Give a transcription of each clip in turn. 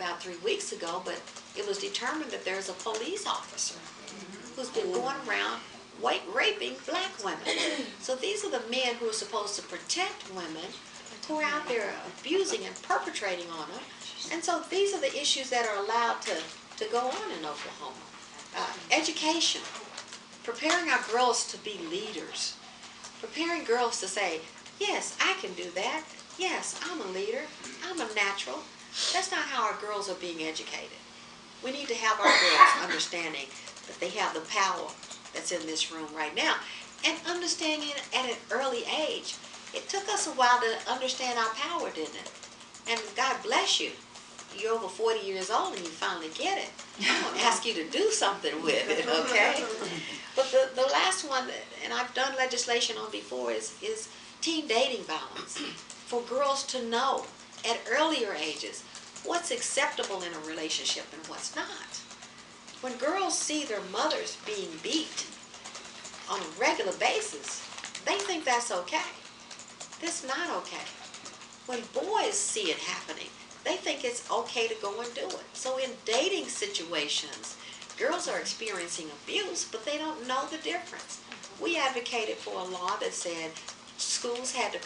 about 3 weeks ago, but it was determined that there's a police officer who's been going around raping black women. So these are the men who are supposed to protect women who are out there abusing and perpetrating on them. And so these are the issues that are allowed to go on in Oklahoma. Education, preparing our girls to be leaders, preparing girls to say, yes, I can do that. Yes, I'm a leader. I'm a natural. That's not how our girls are being educated. We need to have our girls understanding that they have the power that's in this room right now, and understanding it at an early age. It took us a while to understand our power, didn't it? And God bless you. You're over 40 years old and you finally get it. I'm going to ask you to do something with it, okay? But the last one, and I've done legislation on before, is teen dating violence. For girls to know at earlier ages what's acceptable in a relationship and what's not. When girls see their mothers being beat on a regular basis, they think that's okay. That's not okay. When boys see it happening, they think it's okay to go and do it. So in dating situations, girls are experiencing abuse, but they don't know the difference. We advocated for a law that said schools had to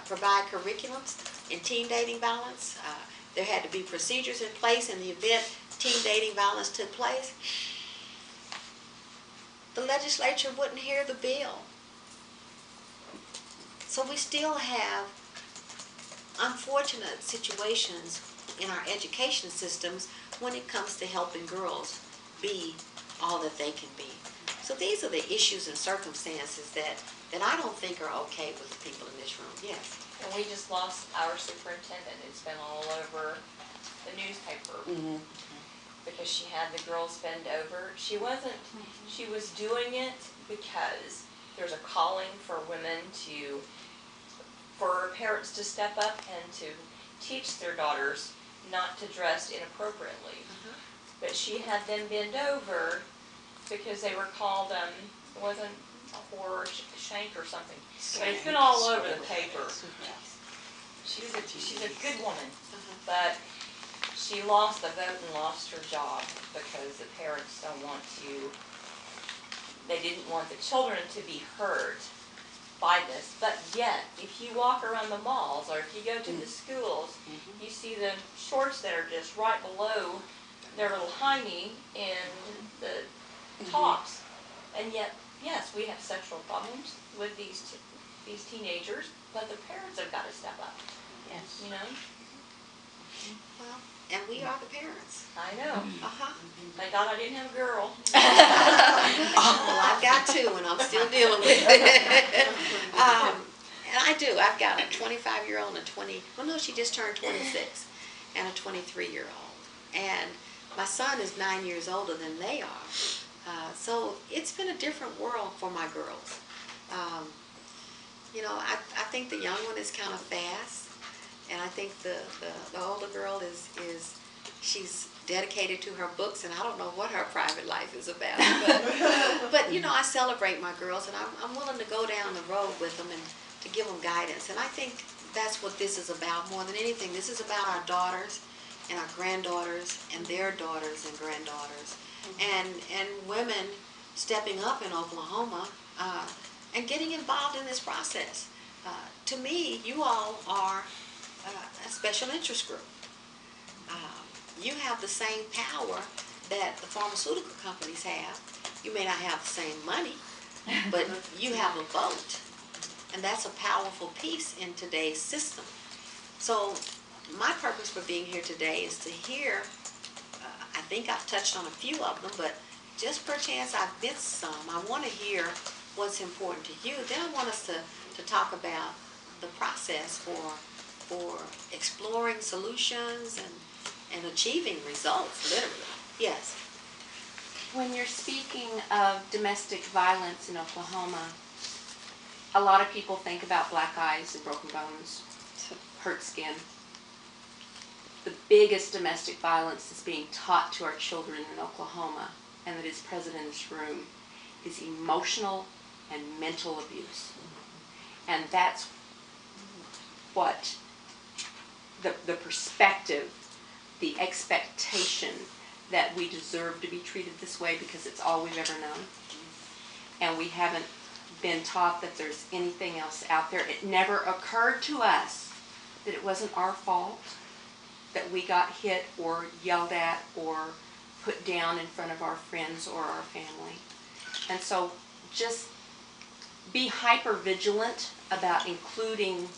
provide curriculums in teen dating violence. There had to be procedures in place in the event teen dating violence took place. The legislature wouldn't hear the bill. So we still have unfortunate situations in our education systems when it comes to helping girls be all that they can be. So these are the issues and circumstances that I don't think are okay with the people in this room. Yes? And we just lost our superintendent. It's been all over the newspaper. Mm-hmm. Because she had the girls bend over. She was doing it because there's a calling for women for parents to step up and to teach their daughters not to dress inappropriately. Uh-huh. But she had them bend over because they were called, it wasn't a whore, shank or something. But it's been all over the paper. She's a good woman, but she lost the vote and lost her job because the parents they didn't want the children to be hurt by this. But yet, if you walk around the malls or if you go to the schools, you see the shorts that are just right below their little hiney and the tops. And yet, yes, we have sexual problems with these teenagers, but the parents have got to step up. Yes. You know? Well, and we are the parents. I know. Uh-huh. Thank God I didn't have a girl. Well, I've got two, and I'm still dealing with it. And I do. I've got a 25-year-old and she just turned 26, and a 23-year-old. And my son is 9 years older than they are. So it's been a different world for my girls. I think the young one is kind of fast. And I think the older girl she's dedicated to her books, and I don't know what her private life is about. But I celebrate my girls, and I'm willing to go down the road with them and to give them guidance. And I think that's what this is about more than anything. This is about our daughters and our granddaughters and their daughters and granddaughters, and women stepping up in Oklahoma and getting involved in this process. To me, you all are a special interest group. You have the same power that the pharmaceutical companies have. You may not have the same money, but you have a vote. And that's a powerful piece in today's system. So my purpose for being here today is to hear, I think I've touched on a few of them, but just perchance I've missed some. I want to hear what's important to you. Then I want us to talk about the process for exploring solutions and achieving results, literally. Yes? When you're speaking of domestic violence in Oklahoma, a lot of people think about black eyes and broken bones, hurt skin. The biggest domestic violence that's being taught to our children in Oklahoma, and that is present in this room, is emotional and mental abuse. And that's what the perspective the expectation that we deserve to be treated this way because it's all we've ever known. And we haven't been taught that there's anything else out there. It never occurred to us that it wasn't our fault that we got hit or yelled at or put down in front of our friends or our family. And so just be hyper vigilant about including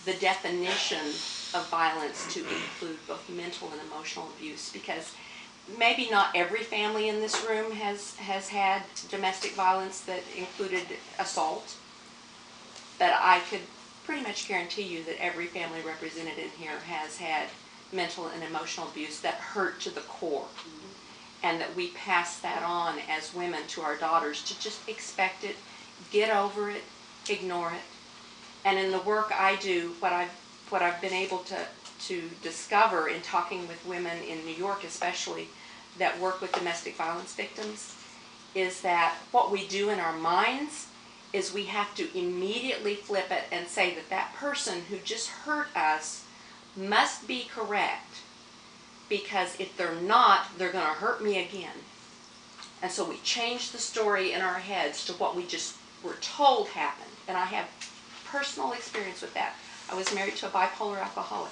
the definition of violence to include both mental and emotional abuse, because maybe not every family in this room has had domestic violence that included assault, but I could pretty much guarantee you that every family represented in here has had mental and emotional abuse that hurt to the core. And that we pass that on as women to our daughters to just expect it, get over it, ignore it. And in the work I do, what I've been able to discover in talking with women in New York especially that work with domestic violence victims is that what we do in our minds is we have to immediately flip it and say that that person who just hurt us must be correct, because if they're not, they're going to hurt me again. And so we change the story in our heads to what we just were told happened. And I have personal experience with that. I was married to a bipolar alcoholic.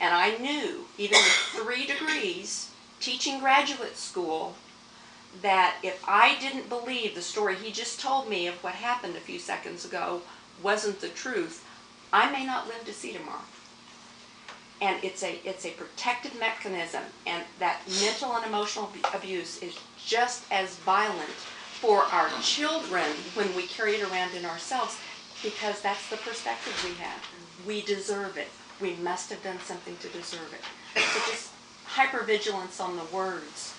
And I knew, even with 3 degrees, teaching graduate school, that if I didn't believe the story he just told me of what happened a few seconds ago wasn't the truth, I may not live to see tomorrow. And it's a protective mechanism, and that mental and emotional abuse is just as violent for our children when we carry it around in ourselves, because that's the perspective we have. We deserve it. We must have done something to deserve it. So just hypervigilance on the words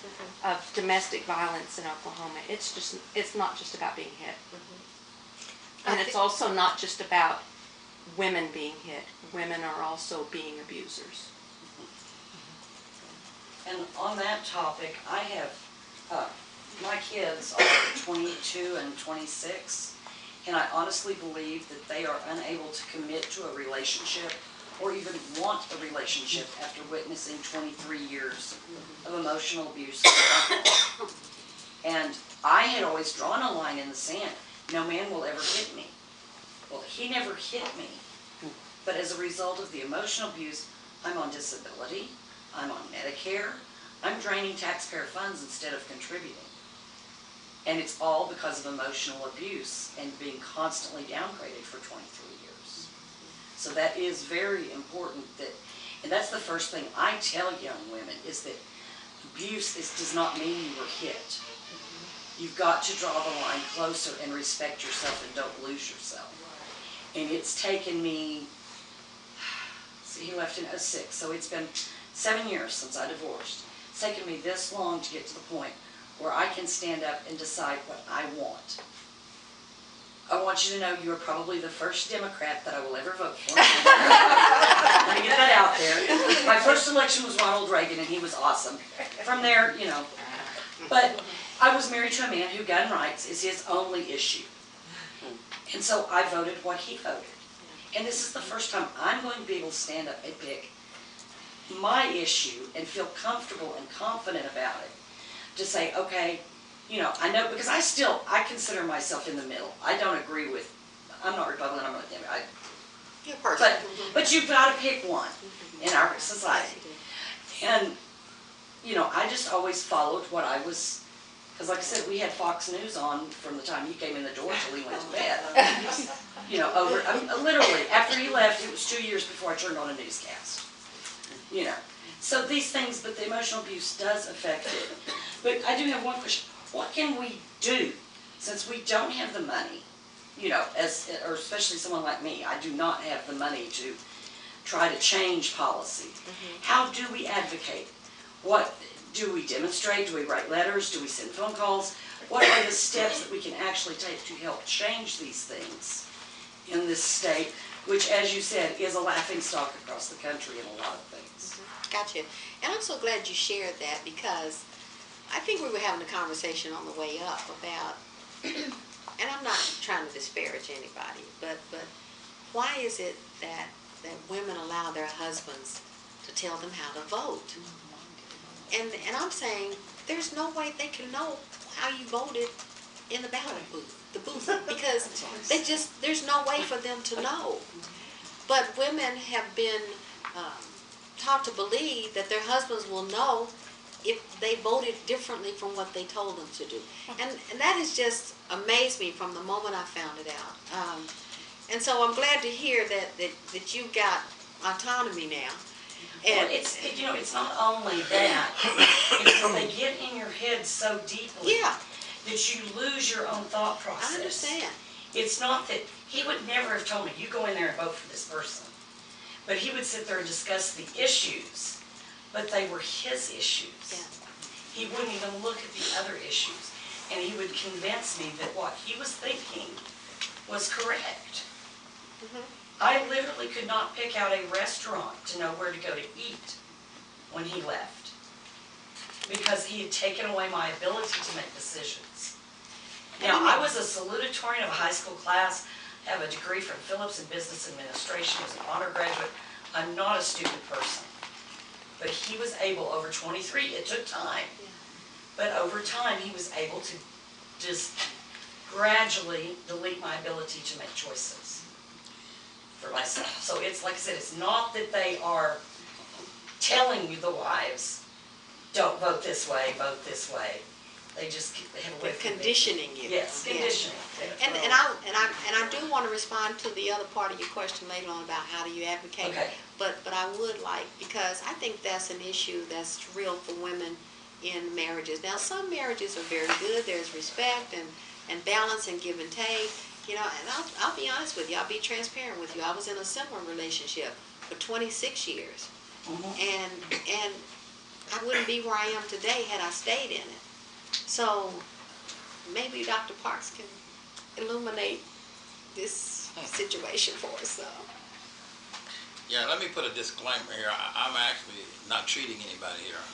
of domestic violence in Oklahoma. It's not just about being hit. And it's also not just about women being hit. Women are also being abusers. And on that topic, I have, my kids are 22 and 26, and I honestly believe that they are unable to commit to a relationship or even want a relationship after witnessing 23 years of emotional abuse. And I had always drawn a line in the sand. No man will ever hit me. Well, he never hit me. But as a result of the emotional abuse, I'm on disability, I'm on Medicare, I'm draining taxpayer funds instead of contributing. And it's all because of emotional abuse and being constantly downgraded for 23 years. So that is very important, and that's the first thing I tell young women, is that abuse does not mean you were hit. You've got to draw the line closer and respect yourself and don't lose yourself. And it's taken me, see, he left in 2006, so it's been 7 years since I divorced. It's taken me this long to get to the point where I can stand up and decide what I want. I want you to know you are probably the first Democrat that I will ever vote for. Let me get that out there. My first election was Ronald Reagan, and he was awesome. From there, you know. But I was married to a man who gun rights is his only issue. And so I voted what he voted. And this is the first time I'm going to be able to stand up and pick my issue and feel comfortable and confident about it. To say, okay, you know, I know, because I consider myself in the middle. I don't agree with, I'm not Republican, I'm not Democrat. You're a person. But you've got to pick one in our society. And, you know, I just always followed what I was, because like I said, we had Fox News on from the time he came in the door till he went to bed. You know, literally, after he left, it was 2 years before I turned on a newscast. You know, so these things, but the emotional abuse does affect it. But I do have one question. What can we do, since we don't have the money, you know, or especially someone like me, I do not have the money to try to change policy. How do we advocate? What do we demonstrate? Do we write letters? Do we send phone calls? What are the steps that we can actually take to help change these things in this state, which, as you said, is a laughingstock across the country in a lot of things? Gotcha. And I'm so glad you shared that, because I think we were having a conversation on the way up about, and I'm not trying to disparage anybody, but why is it that women allow their husbands to tell them how to vote. And I'm saying, there's no way they can know how you voted in the ballot booth, because there's no way for them to know. But women have been taught to believe that their husbands will know if they voted differently from what they told them to do. And that has just amazed me from the moment I found it out. And so I'm glad to hear that you've got autonomy now. Well, it's not only that, it's that they get in your head so deeply Yeah, that you lose your own thought process. I understand. It's not that, he would never have told me, you go in there and vote for this person. But he would sit there and discuss the issues, but they were his issues. Yeah. He wouldn't even look at the other issues. And he would convince me that what he was thinking was correct. Mhm. I literally could not pick out a restaurant to know where to go to eat when he left, because he had taken away my ability to make decisions. Now, I was a salutatorian of a high school class, have a degree from Phillips in Business Administration, was an honor graduate. I'm not a stupid person. But he was able, over 23, it took time, but over time he was able to just gradually delete my ability to make choices for myself. So it's, like I said, it's not that they are telling you, the wives, don't vote this way, vote this way. They just have a way They're of conditioning you. Yes, conditioning. And I do want to respond to the other part of your question later on about how do you advocate. Okay. But I would like, because I think that's an issue that's real for women in marriages. Now, some marriages are very good. There's respect and balance and give and take. You know, and I'll be honest with you. I'll be transparent with you. I was in a similar relationship for 26 years. And I wouldn't be where I am today had I stayed in it. So maybe Dr. Parks can illuminate this situation for us. So. Yeah, let me put a disclaimer here. I'm actually not treating anybody here.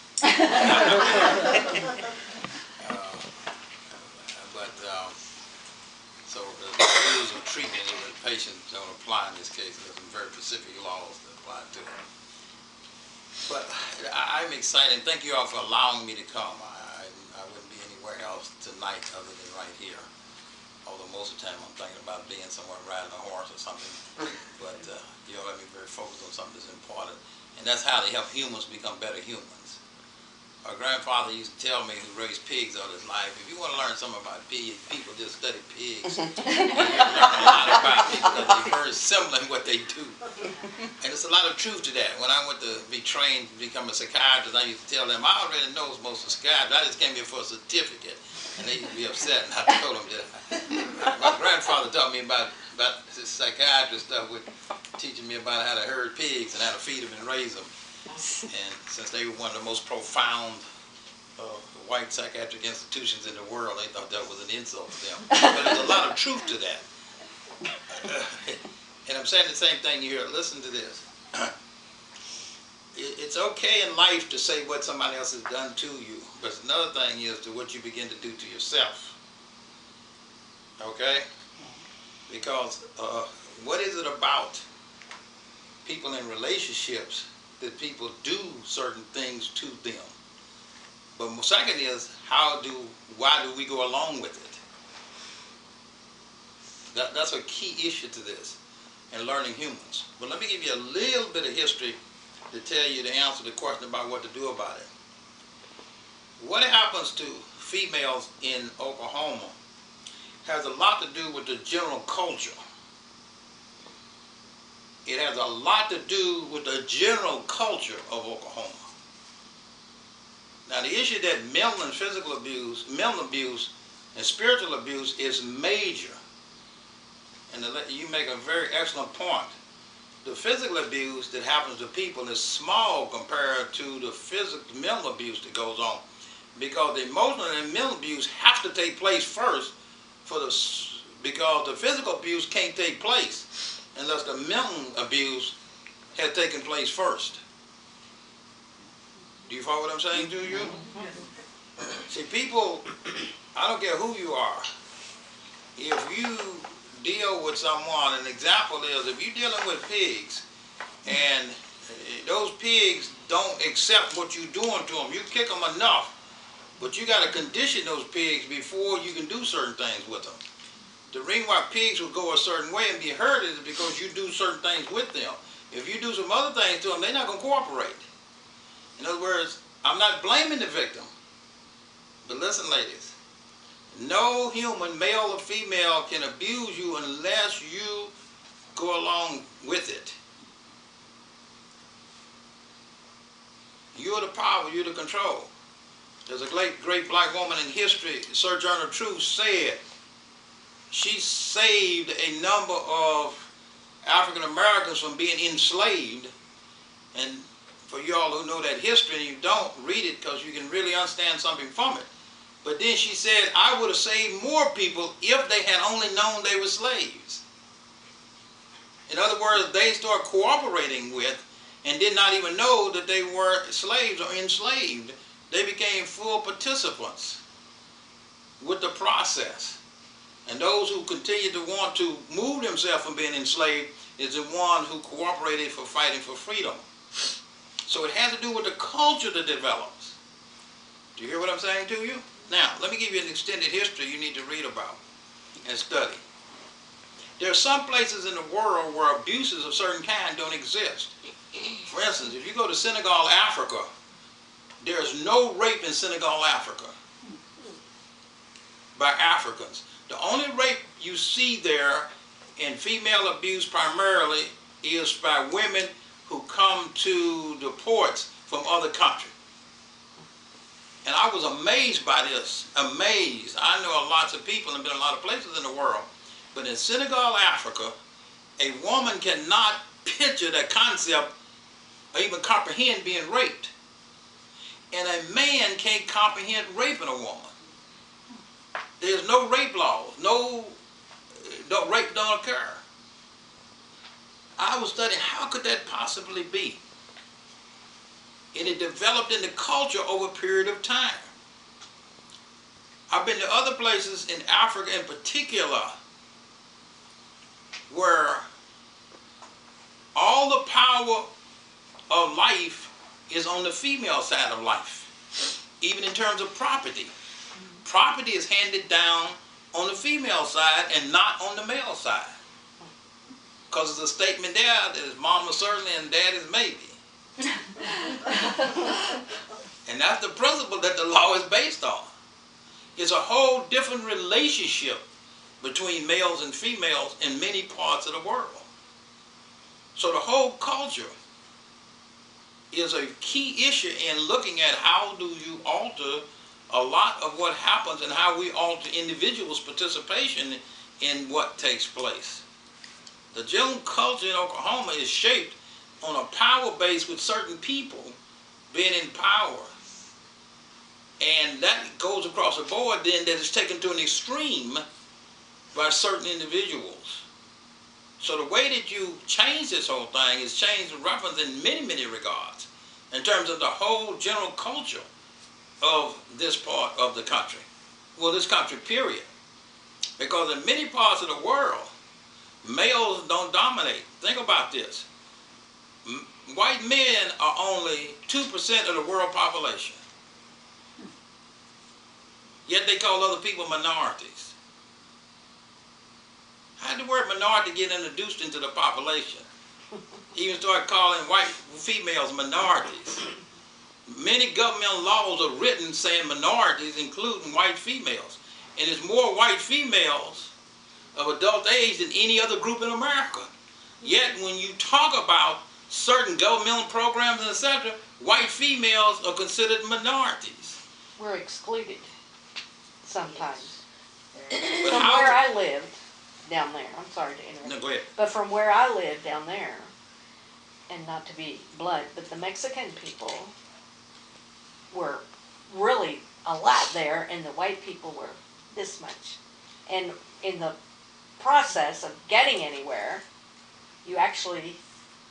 So the rules of treatment of the patient don't apply in this case. There's some very specific laws that apply to it. But I'm excited, and thank you all for allowing me to come. I wouldn't be anywhere else tonight other than right here. Although most of the time I'm thinking about being somewhere riding a horse or something. But you know, let me very focused on something that's important. And that's how to help humans become better humans. Our grandfather used to tell me, who raised pigs all his life, if you want to learn something about pigs, people just study pigs. And you learn a lot about people because they're very similar in what they do. And there's a lot of truth to that. When I went to be trained to become a psychiatrist, I used to tell them, I already know most of psychiatrists. I just came here for a certificate. And they used to be upset, and I told them that my grandfather taught me about this psychiatrist stuff, with teaching me about how to herd pigs and how to feed them and raise them. And since they were one of the most profound white psychiatric institutions in the world, they thought that was an insult to them. But there's a lot of truth to that. And I'm saying the same thing here. Listen to this. It's okay in life to say what somebody else has done to you, but another thing is to what you begin to do to yourself. Okay? Because what is it about people in relationships that people do certain things to them? But second is, why do we go along with it? That's a key issue to this, in learning humans. But let me give you a little bit of history to tell you the answer to the question about what to do about it. What happens to females in Oklahoma has a lot to do with the general culture. It has a lot to do with the general culture of Oklahoma. Now, the issue that mental and physical abuse, mental abuse and spiritual abuse is major. And you make a very excellent point. The physical abuse that happens to people is small compared to the mental abuse that goes on, because the emotional and mental abuse have to take place first because the physical abuse can't take place unless the mental abuse has taken place first. Do you follow what I'm saying to you? See, people, I don't care who you are, if you deal with someone, an example is, if you're dealing with pigs and those pigs don't accept what you're doing to them. You kick them enough, but you got to condition those pigs before you can do certain things with them. The reason why pigs will go a certain way and be hurt is because you do certain things with them. If you do some other things to them, they're not going to cooperate. In other words, I'm not blaming the victim. But listen, ladies, no human, male or female, can abuse you unless you go along with it. You're the power, you're the control. There's a great black woman in history, Sojourner Truth, said she saved a number of African Americans from being enslaved. And for you all who know that history and you don't, read it because you can really understand something from it. But then she said, I would have saved more people if they had only known they were slaves. In other words, they started cooperating with and did not even know that they were slaves or enslaved. They became full participants with the process. And those who continue to want to move themselves from being enslaved is the one who cooperated for fighting for freedom. So it has to do with the culture that develops. Do you hear what I'm saying to you? Now, let me give you an extended history you need to read about and study. There are some places in the world where abuses of certain kind don't exist. For instance, if you go to Senegal, Africa, there's no rape in Senegal, Africa by Africans. The only rape you see there in female abuse primarily is by women who come to the ports from other countries. And I was amazed by this, amazed. I know lots of people and been in a lot of places in the world, but in Senegal, Africa, a woman cannot picture that concept or even comprehend being raped. And a man can't comprehend raping a woman. There's no rape laws. No rape don't occur. I was studying, how could that possibly be? And it developed in the culture over a period of time. I've been to other places in Africa in particular where all the power of life is on the female side of life, even in terms of property. Property is handed down on the female side and not on the male side. Because there's a statement there that is mama certainly and dad is maybe. And that's the principle that the law is based on. It's a whole different relationship between males and females in many parts of the world. So the whole culture is a key issue in looking at how do you alter a lot of what happens and how we alter individuals' participation in what takes place. The general culture in Oklahoma is shaped on a power base with certain people being in power. And that goes across the board then, that is taken to an extreme by certain individuals. So the way that you change this whole thing is change the reference in many, many regards in terms of the whole general culture of this part of the country. Well, this country, period. Because in many parts of the world, males don't dominate. Think about this. White men are only 2% of the world population. Yet they call other people minorities. How did the word minority get introduced into the population? Even start calling white females minorities. Many governmental laws are written saying minorities, including white females. And there's more white females of adult age than any other group in America. Yet when you talk about certain governmental programs and etc., white females are considered minorities. We're excluded sometimes. But From where I lived down there, I'm sorry to interrupt. No, go ahead. But from where I lived down there, and not to be blunt, but the Mexican people were really a lot there, and the white people were this much. And in the process of getting anywhere, you actually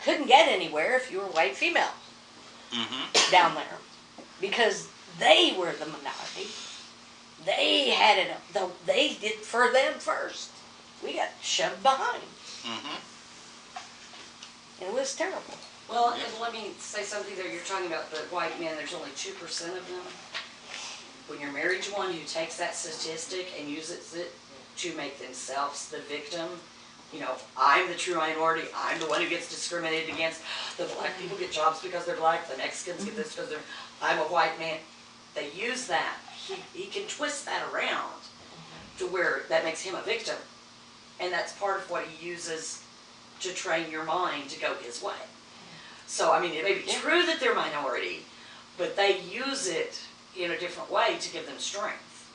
couldn't get anywhere if you were white female down there, because they were the minority. They had it. They did for them first. We got shoved behind. And it was terrible. Well, and let me say something there. You're talking about the white men, there's only 2% of them. When you're married to one who takes that statistic and uses it to make themselves the victim, you know, I'm the true minority, I'm the one who gets discriminated against, the black people get jobs because they're black, the Mexicans get this because I'm a white man. They use that. He can twist that around to where that makes him a victim. And that's part of what he uses to train your mind to go his way. So, I mean, it may be true that they're minority, but they use it in a different way to give them strength.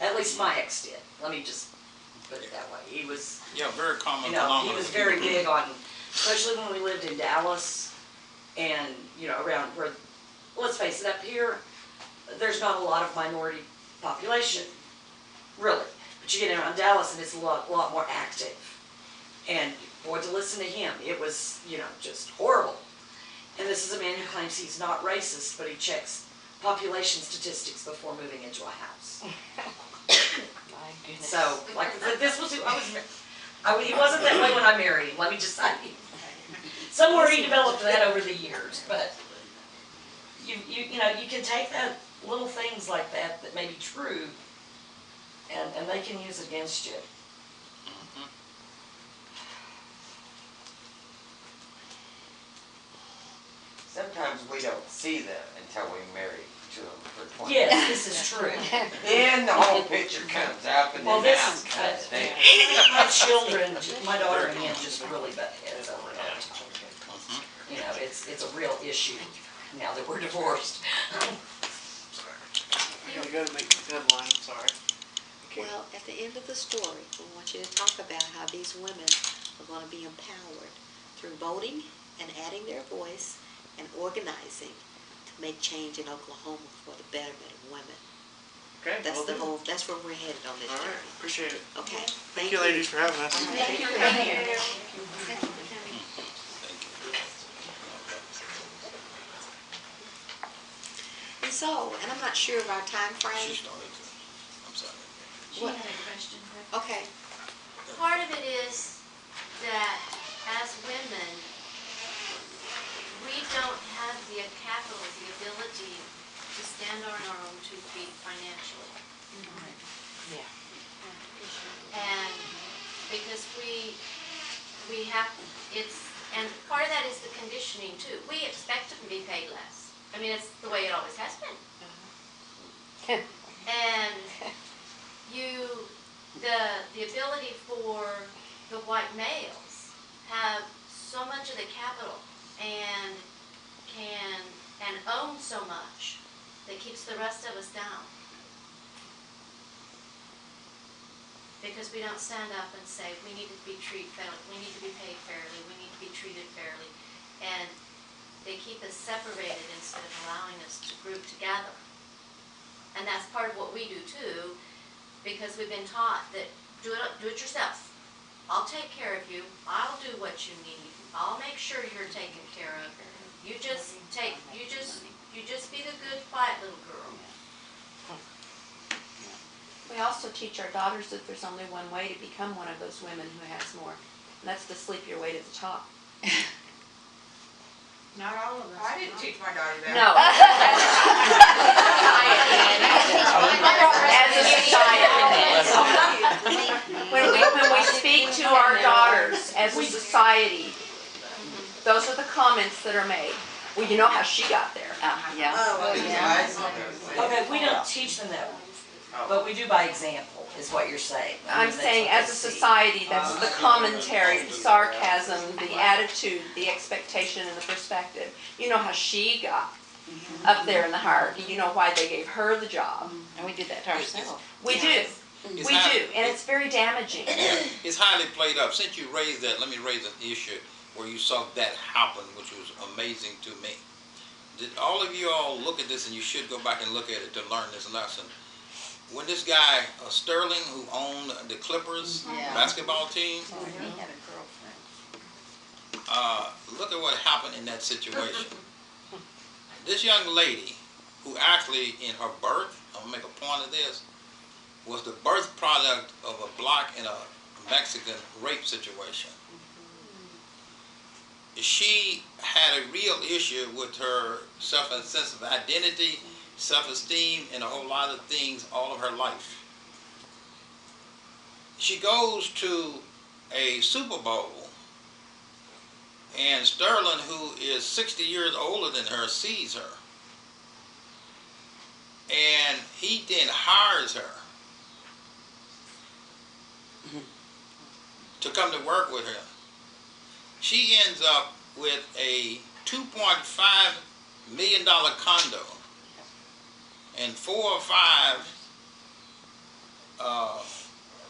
At least my ex did. Let me just put it that way. He was, Yeah, very common you know, he phenomenon. was very big on, especially when we lived in Dallas and, you know, around where, let's face it, up here, there's not a lot of minority population, really. But you get around Dallas and it's a lot more active. And boy, to listen to him, it was, you know, just horrible. And this is a man who claims he's not racist, but he checks population statistics before moving into a house. My goodness. So, like, this was who he wasn't that way when I married him, let me just say. Somewhere he developed that over the years, but you know, you can take that little things like that may be true, and they can use it against you. Sometimes we don't see them until we marry to them for 20 Yes, years. this is true. Then the whole picture comes up and Well, then this out is, comes down. my children, my daughter and him just really butt heads over it all the time. You know, it's a real issue now that we're divorced. You gotta make the headline, sorry. Okay. Well, at the end of the story, we want you to talk about how these women are going to be empowered through voting and adding their voice and organizing to make change in Oklahoma for the betterment of women. Okay, That's the will do. whole, that's where we're headed on this All right, journey. appreciate it. Okay, Thank you ladies for having us. Thank you for being here. Thank you for coming. And so, and I'm not sure of our time She frame. started to, I'm sorry. She had a question. Okay, Part of it is that as women, we don't have the capital, the ability to stand on our own 2 feet financially. Yeah. And because we have, and part of that is the conditioning too. We expect to be paid less. I mean, it's the way it always has been. And the ability for the white males have so much of the capital and own so much that keeps the rest of us down. Because we don't stand up and say, we need to be treated fairly, we need to be paid fairly, we need to be treated fairly. And they keep us separated instead of allowing us to group together. And that's part of what we do too, because we've been taught that do it yourself. I'll take care of you. I'll do what you need. I'll make sure you're taken care of. You just be the good, quiet little girl. We also teach our daughters that there's only one way to become one of those women who has more, and that's to sleep your way to the top. Not all of us. I didn't teach my daughter that. No. As a society. When we speak to our daughters as a society, those are the comments that are made. Well, you know how she got there. yeah. Okay, we don't teach them that, but we do by example, is what you're saying. I I'm mean, that's saying what as they a see. society, that's the commentary, the sarcasm, the attitude, the expectation, and the perspective. You know how she got up there in the hierarchy. You know why they gave her the job. And we did that to ourselves. We do. We do, and it's very damaging. It's highly played up. Since you raised that, let me raise an issue where you saw that happen, which was amazing to me. Did all of you all look at this, and you should go back and look at it to learn this lesson. When this guy, Sterling, who owned the Clippers basketball team, He had a girlfriend. look at what happened in that situation. This young lady, who actually in her birth, I'm gonna make a point of this, was the birth product of a black and a Mexican rape situation. she had a real issue with her sense of identity, self-esteem, and a whole lot of things all of her life. She goes to a Super Bowl, and Sterling, who is 60 years older than her, sees her. And he then hires her to come to work with him. She ends up with a $2.5 million condo and 4 or 5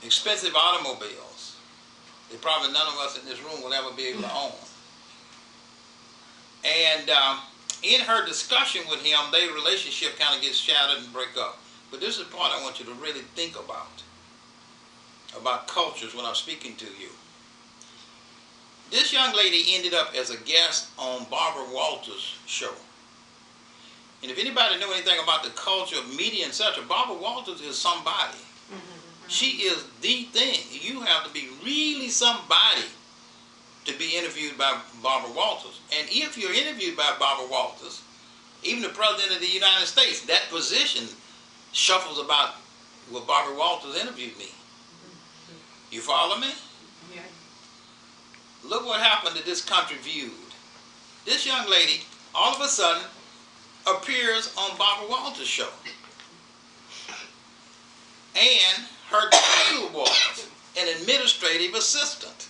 expensive automobiles that probably none of us in this room will ever be able to own. And in her discussion with him, their relationship kind of gets shattered and break up. But this is the part I want you to really think about cultures when I'm speaking to you. This young lady ended up as a guest on Barbara Walters' show. And if anybody know anything about the culture of media, etc., Barbara Walters is somebody. She is the thing. You have to be really somebody to be interviewed by Barbara Walters. And if you're interviewed by Barbara Walters, even the President of the United States, that position shuffles about, well, Barbara Walters interviewed me. You follow me? Yeah. Look what happened to this country viewed. This young lady, all of a sudden, appears on Barbara Walters' show. And her title was an administrative assistant.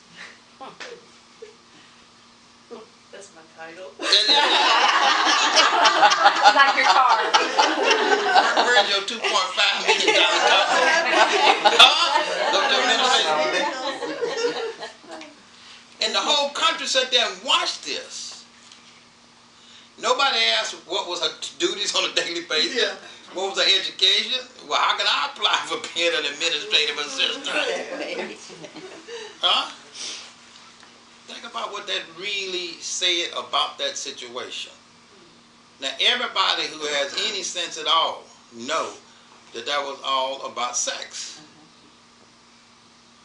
That's my title. Like your car. Where's your $2.5 million And the whole country sat there and watched this. Nobody asked what was her duties on a daily basis. Yeah. What was her education? Well, how can I apply for being an administrative assistant? Huh? Think about what that really said about that situation. Now, everybody who has any sense at all know that that was all about sex.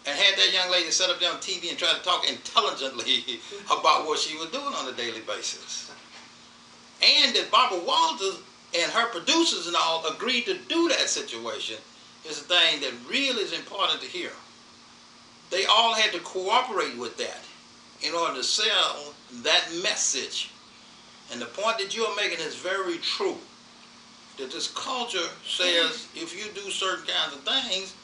And had that young lady set up there on TV and try to talk intelligently about what she was doing on a daily basis. And that Barbara Walters and her producers and all agreed to do that situation is the thing that really is important to hear. They all had to cooperate with that in order to sell that message. And the point that you're making is very true. That this culture says if you do certain kinds of things,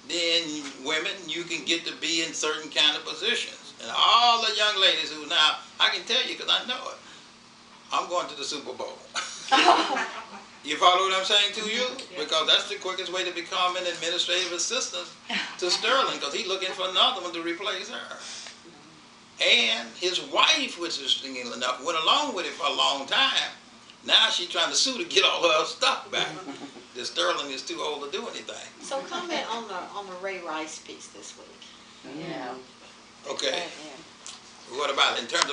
then women, you can get to be in certain kind of positions. And all the young ladies who now, I can tell you because I know it, I'm going to the Super Bowl. You follow what I'm saying to you? Because that's the quickest way to become an administrative assistant to Sterling, because he's looking for another one to replace her. And his wife, which is interesting enough, went along with it for a long time. Now she's trying to sue to get all her stuff back. That Sterling is too old to do anything. So comment on the Ray Rice piece this week. Yeah. Okay. What about in terms of